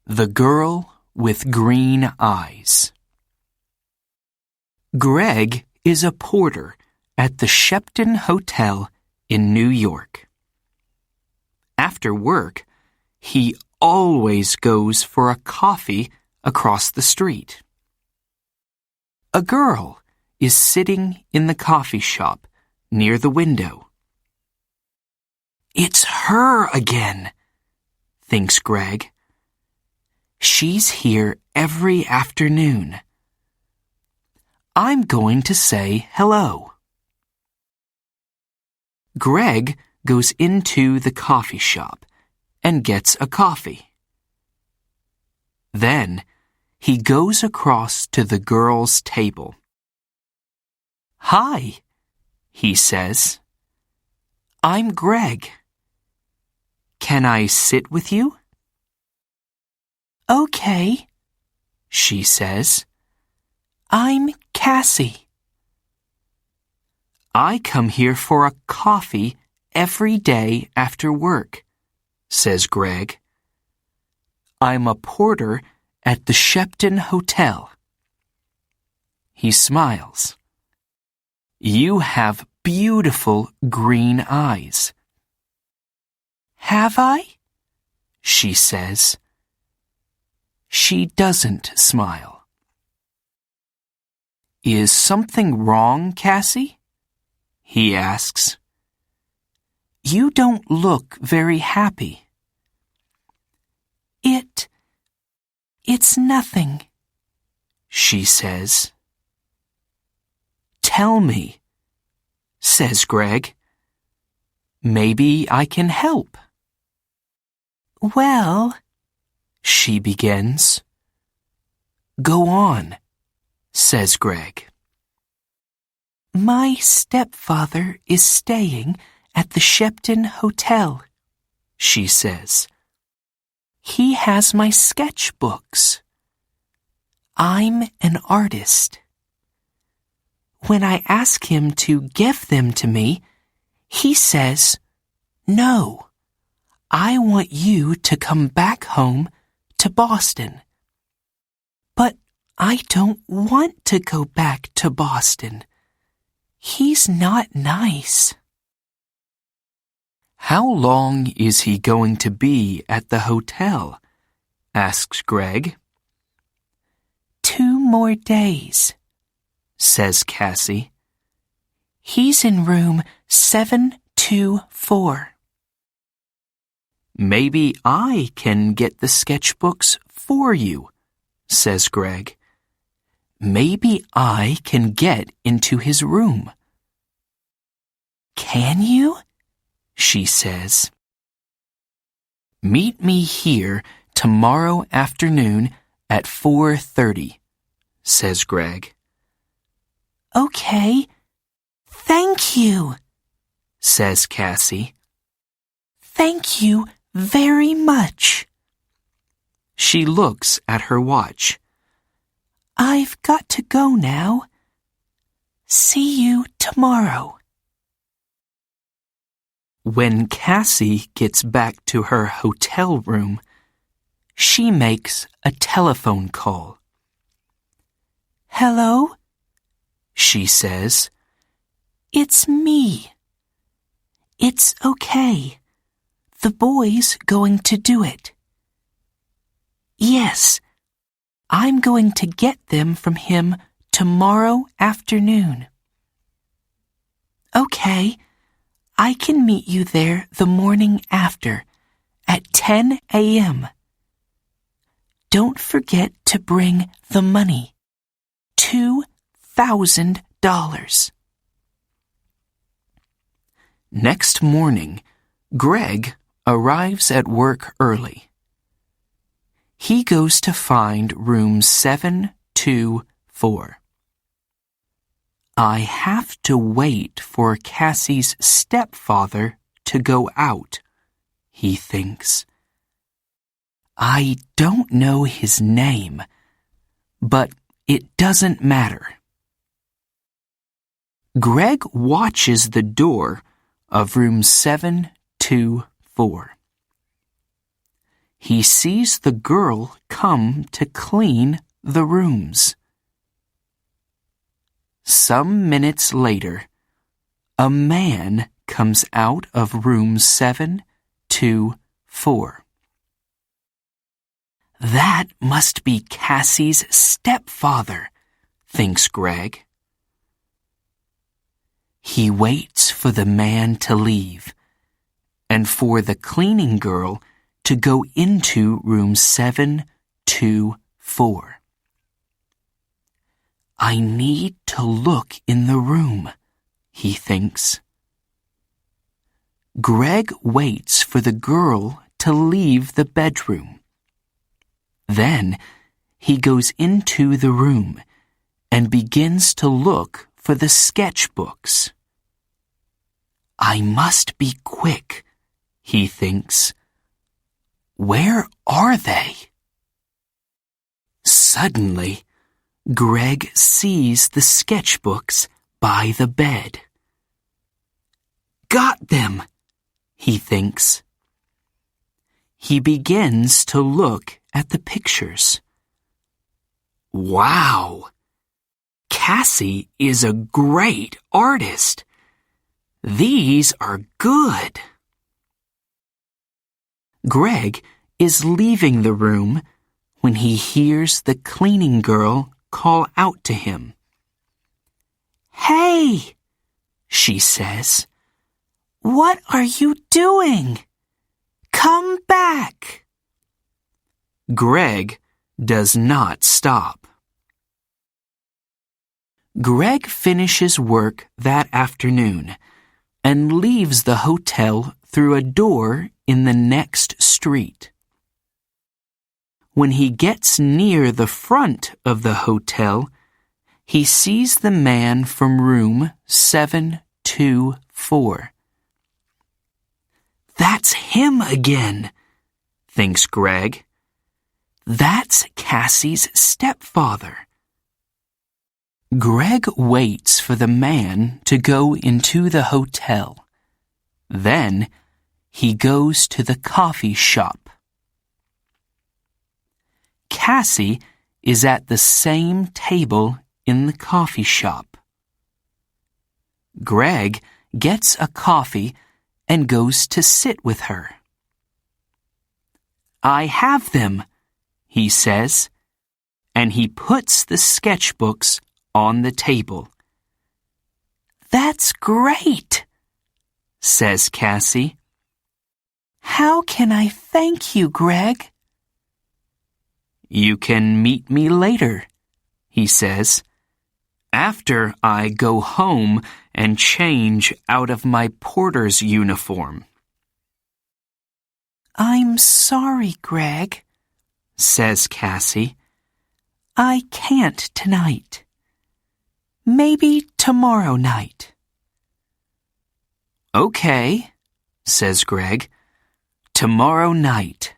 The Girl with Green Eyes. Greg is a porter at the Shepton Hotel in New York. After work, he always goes for a coffee across the street. A girl is sitting in the coffee shop near the window. "It's her again," thinks Greg. "She's here every afternoon. I'm going to say hello." Greg goes into the coffee shop and gets a coffee. Then he goes across to the girl's table. "Hi," he says. "I'm Greg. Can I sit with you?" "Okay," she says. "I'm Cassie." "I come here for a coffee every day after work," says Greg. "I'm a porter at the Shepton Hotel." He smiles. "You have beautiful green eyes." "Have I?" she says. She doesn't smile. "Is something wrong, Cassie?" he asks. "You don't look very happy." It's nothing," she says. "Tell me," says Greg. "Maybe I can help." "Well," she begins. "Go on," says Greg. "My stepfather is staying at the Shepton Hotel," she says. "He has my sketchbooks. I'm an artist. When I ask him to give them to me, he says, 'No, I want you to come back home to Boston.' But I don't want to go back to Boston. He's not nice." "How long is he going to be at the hotel?" asks Greg. 2 more days, says Cassie. "He's in room 724. "Maybe I can get the sketchbooks for you," says Greg. "Maybe I can get into his room." "Can you?" she says. "Meet me here tomorrow afternoon at 4:30, says Greg. "Okay, thank you," says Cassie. "Thank you very much." She looks at her watch. "I've got to go now. See you tomorrow." When Cassie gets back to her hotel room, she makes a telephone call. "Hello?" she says. "It's me. It's okay. The boy's going to do it." "Yes, I'm going to get them from him tomorrow afternoon." "Okay, I can meet you there the morning after, at 10 a.m. Don't forget to bring the money, $2,000. Next morning, Greg arrives at work early. He goes to find room 724. "I have to wait for Cassie's stepfather to go out," he thinks. "I don't know his name, but it doesn't matter." Greg watches the door of room 724. he sees the girl come to clean the rooms. Some minutes later, a man comes out of room 724. That must be Cassie's stepfather, thinks Greg. He waits for the man to leave and for the cleaning girl to go into room 724. I need to look in the room, he thinks. Greg waits for the girl to leave the bedroom. Then he goes into the room and begins to look for the sketchbooks. I must be quick, he thinks. Where are they? Suddenly, Greg sees the sketchbooks by the bed. Got them, he thinks. He begins to look at the pictures. Wow! Cassie is a great artist. These are good. Greg is leaving the room when he hears the cleaning girl call out to him. Hey, she says, what are you doing? Come back. Greg does not stop. Greg finishes work that afternoon and leaves the hotel through a door in the next street. When he gets near the front of the hotel, he sees the man from room 724. That's him again, thinks Greg. That's Cassie's stepfather. Greg waits for the man to go into the hotel. Then he goes to the coffee shop. Cassie is at the same table in the coffee shop. Greg gets a coffee and goes to sit with her. I have them, he says, and he puts the sketchbooks on the table. That's great, says Cassie. How can I thank you, Greg? You can meet me later, he says, after I go home and change out of my porter's uniform. I'm sorry, Greg, says Cassie. I can't tonight. Maybe tomorrow night. Okay, says Greg. Tomorrow night.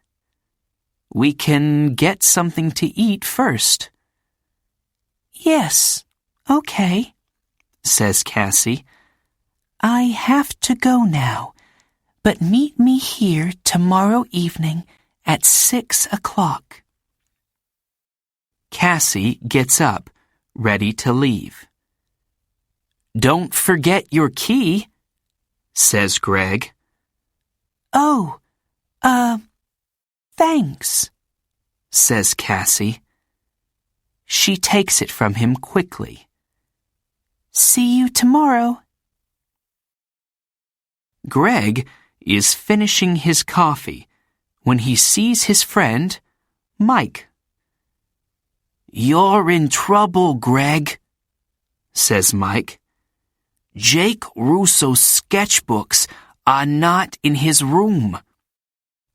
We can get something to eat first. Yes, okay, says Cassie. I have to go now, but meet me here tomorrow evening at 6 o'clock. Cassie gets up, ready to leave. Don't forget your key, says Greg. Oh, thanks, says Cassie. She takes it from him quickly. See you tomorrow. Greg is finishing his coffee when he sees his friend, Mike. You're in trouble, Greg, says Mike. Jake Russo's sketchbooks are not in his room.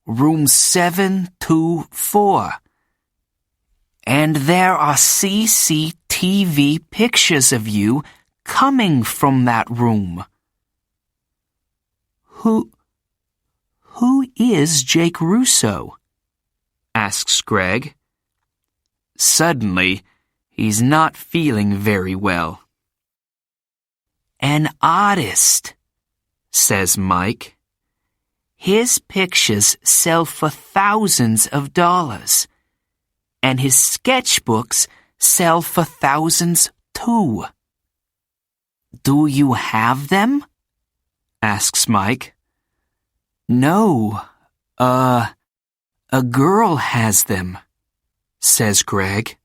Room 724. And there are CCTV pictures of you coming from that room. Who is Jake Russo? Asks Greg. Suddenly, he's not feeling very well. An artist, says Mike. His pictures sell for thousands of dollars, and his sketchbooks sell for thousands too. Do you have them? Asks Mike. No, a girl has them, says Greg.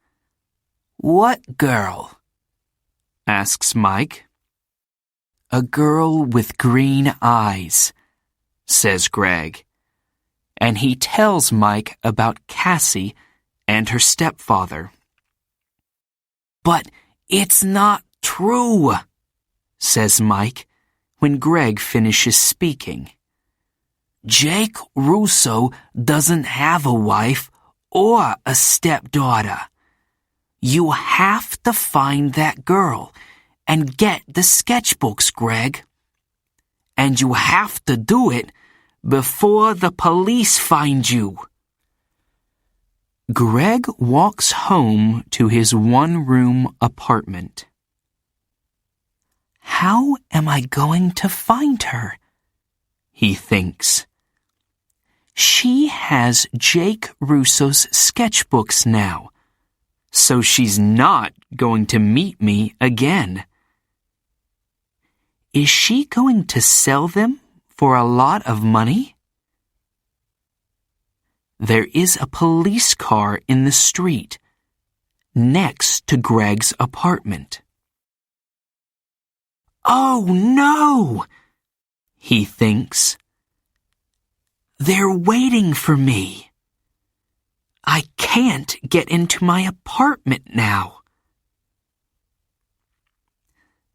What girl? Asks Mike. A girl with green eyes, says Greg, and he tells Mike about Cassie and her stepfather. But it's not true, says Mike when Greg finishes speaking. Jake Russo doesn't have a wife or a stepdaughter. You have to find that girl and get the sketchbooks, Greg. And you have to do it before the police find you. Greg walks home to his one-room apartment. How am I going to find her? He thinks. She has Jake Russo's sketchbooks now, so she's not going to meet me again. Is she going to sell them for a lot of money? There is a police car in the street, next to Greg's apartment. Oh no! He thinks. They're waiting for me. I can't get into my apartment now.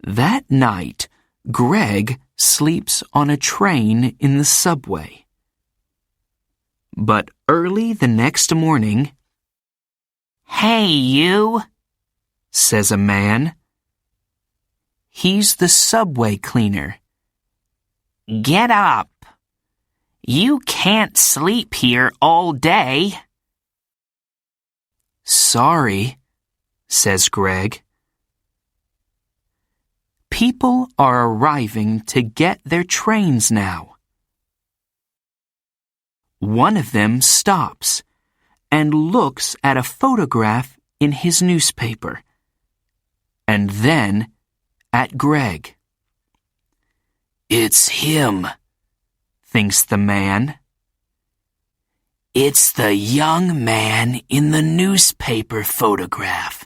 That night, Greg sleeps on a train in the subway. But early the next morning, "Hey, you," says a man. He's the subway cleaner. "Get up. You can't sleep here all day." "Sorry," says Greg. People are arriving to get their trains now. One of them stops and looks at a photograph in his newspaper, and then at Greg. It's him, thinks the man. It's the young man in the newspaper photograph.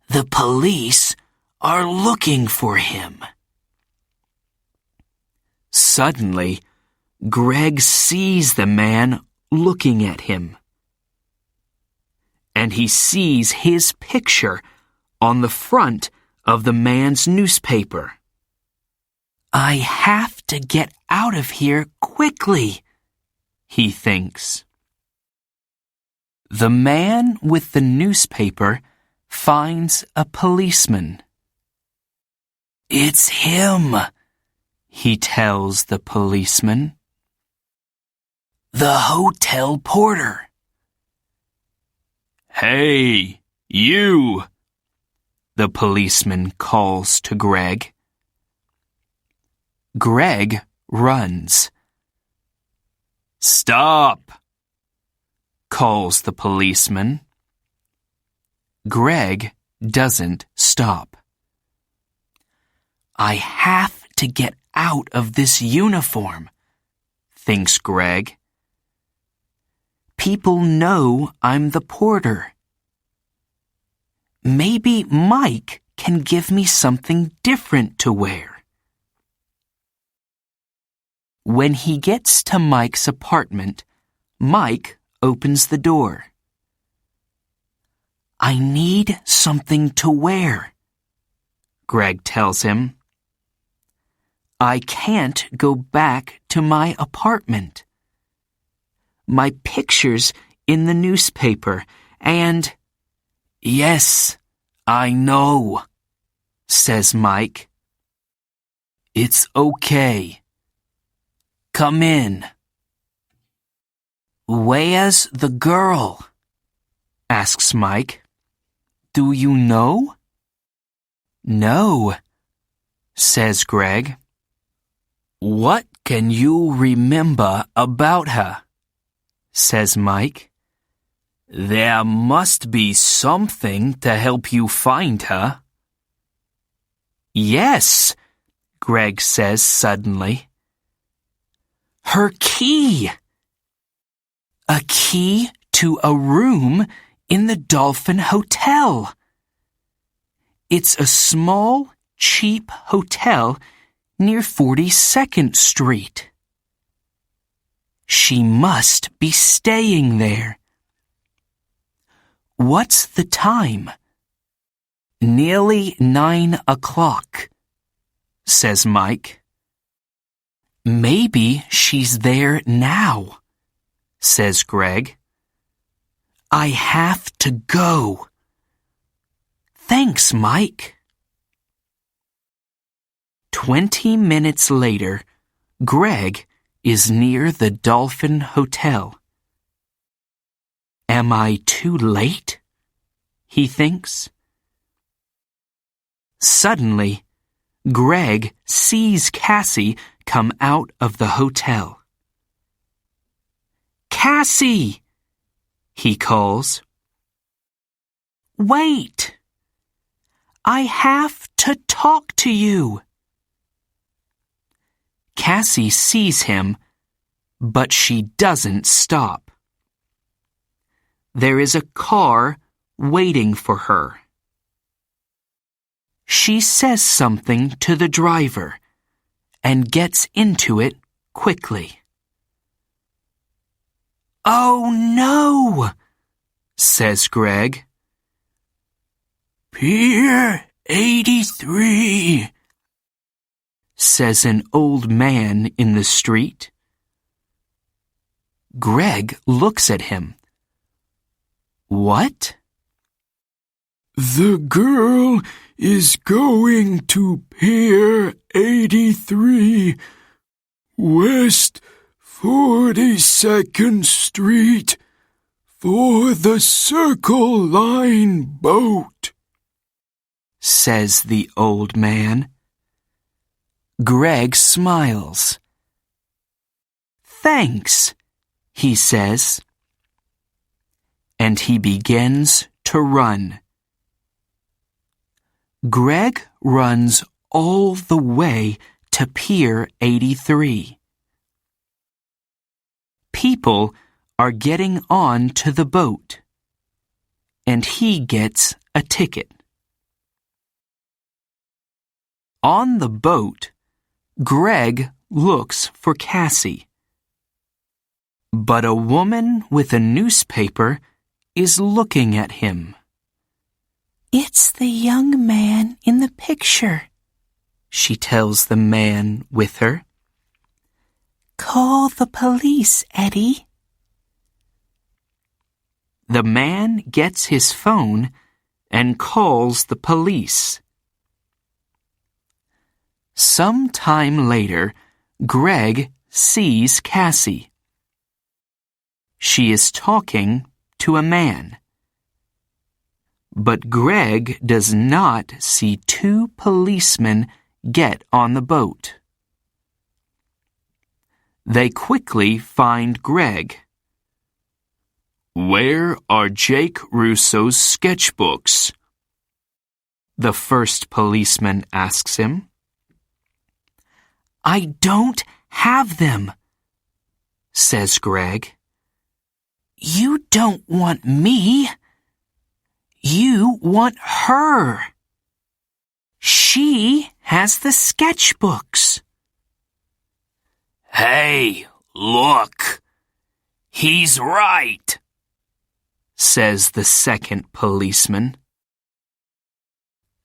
The police are looking for him. Suddenly, Greg sees the man looking at him. And he sees his picture on the front of the man's newspaper. I have to get out of here quickly, he thinks. The man with the newspaper finds a policeman. It's him, he tells the policeman. The hotel porter. Hey, you, the policeman calls to Greg. Greg runs. Stop, calls the policeman. Greg doesn't stop. I have to get out of this uniform, thinks Greg. People know I'm the porter. Maybe Mike can give me something different to wear. When he gets to Mike's apartment, Mike opens the door. I need something to wear, Greg tells him. I can't go back to my apartment. My picture's in the newspaper, and... Yes, I know, says Mike. It's okay. Come in. Where's the girl? Asks Mike. Do you know? No, says Greg. What can you remember about her?" says Mike. "There must be something to help you find her." "Yes," Greg says suddenly. "Her key! A key to a room in the Dolphin Hotel. It's a small, cheap hotel near 42nd Street. She must be staying there." "What's the time?" "Nearly 9 o'clock, says Mike. "Maybe she's there now," says Greg. "I have to go." "Thanks, Mike." 20 minutes later, Greg is near the Dolphin Hotel. "Am I too late?" he thinks. Suddenly, Greg sees Cassie come out of the hotel. "Cassie!" he calls. "Wait! I have to talk to you." Cassie sees him, but she doesn't stop. There is a car waiting for her. She says something to the driver and gets into it quickly. "Oh no!" says Greg. "Pier 83, says an old man in the street. Greg looks at him. "What?" "The girl is going to Pier 83, West 42nd Street, for the Circle Line boat," says the old man. Greg smiles. "Thanks," he says. And he begins to run. Greg runs all the way to Pier 83. People are getting on to the boat, and he gets a ticket. On the boat, Greg looks for Cassie. But a woman with a newspaper is looking at him. "It's the young man in the picture," she tells the man with her. "Call the police, Eddie." The man gets his phone and calls the police. Some time later, Greg sees Cassie. She is talking to a man. But Greg does not see two policemen get on the boat. They quickly find Greg. "Where are Jake Russo's sketchbooks?" the first policeman asks him. "I don't have them," says Greg. "You don't want me. You want her. She has the sketchbooks." "Hey, look! He's right," says the second policeman.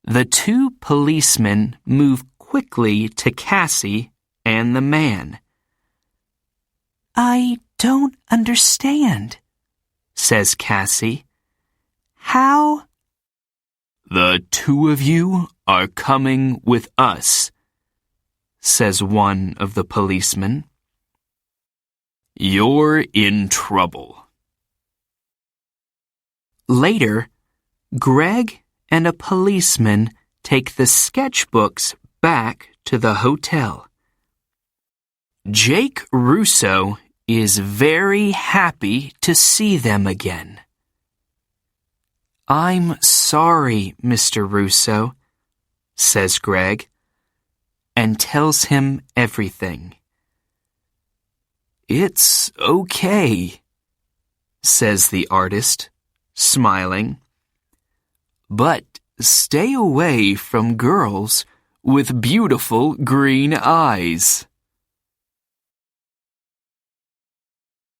The two policemen move quickly to Cassie and the man. "I don't understand," says Cassie. "How?" "The two of you are coming with us," says one of the policemen. "You're in trouble." Later, Greg and a policeman take the sketchbooks back to the hotel. Jake Russo is very happy to see them again. I'm sorry, Mr. Russo, says Greg, and tells him everything. It's okay, says the artist, smiling. But stay away from girls with beautiful green eyes.